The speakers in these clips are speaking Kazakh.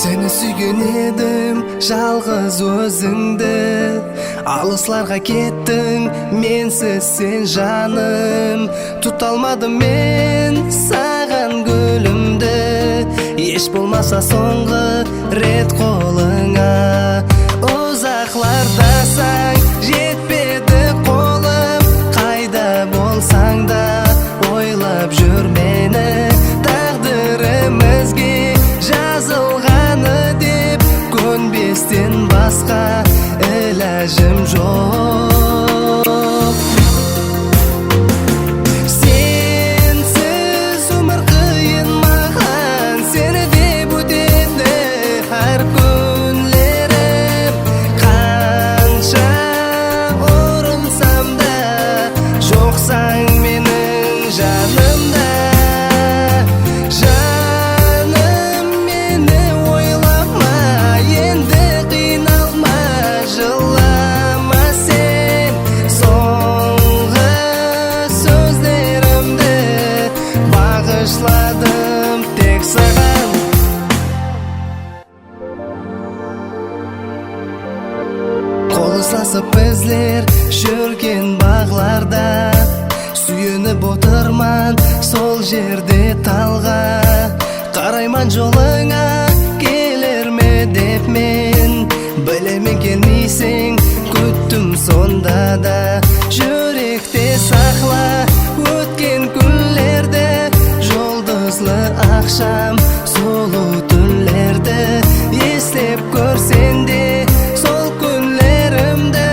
Seni suygun edim, жалғыз өзіңді. Алысларға кеттің, менсіз сен жаным. Тұталмадым мен саған гүлімді, еш болмаса соңғы рет қолыңа. Ұзақлардасаң жетпеді қолым, қайда болсаң да ойлап жүр мені. Тағдырымызге жазылғаны деп көнбестен басқа іләжім жоқ. Сенсіз өмір қиын маған, сені деп өтеді әр күнлерім. Қанша ұрынсам да жоқсаң менің жанымда. Bağışladım tek sаған. Қол ұстасып біздер жүрген бағларда, сүйеніп отырман сол жерде талға. Қарайман жолыңа келер ме деп мен, білемен келмейсің күттім сонда да. Жүректе сақла өткен күнлерді, жұлдызлы ақшам сұлу түнлерді. Естеп көрсен де сол күнлерімді,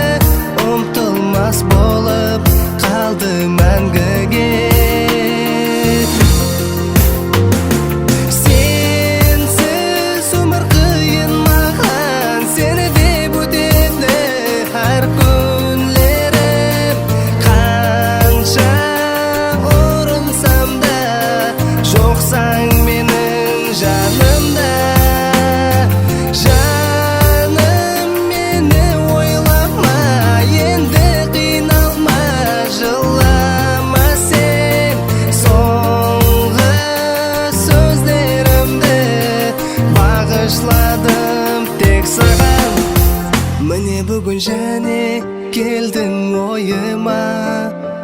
ұмытылмас болып қалды мәңгіге. Сенсіз өмір қиын маған, сені деп өтеді әр күнлерім. Қанша ұрынсам да жоқсаң менің жанымда. Жаным, мені ойлама, енді қиналма, жылама сен. Соңғы сөздерімді бағышладым тек саған. Міне бүгін және келдің ойыма,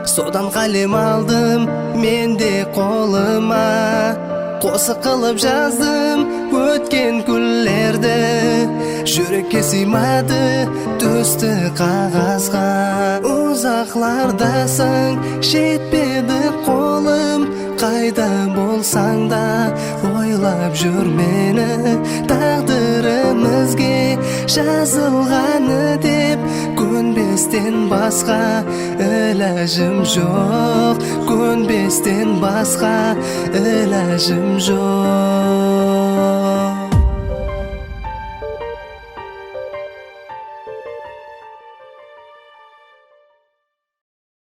содан қалем алдым мен де қолыма. Қосы қылып жаздым өткен күнлерді, жүрекке сыймады түсті қағазға. Ұзақлардасың жетпеді қолым, қайда болсаң да ойлап жүр мені. Тағдырымызге жазылғаны деп көнбестен басқа іләжім жоқ. Көнбестен басқа іләжім жоқ.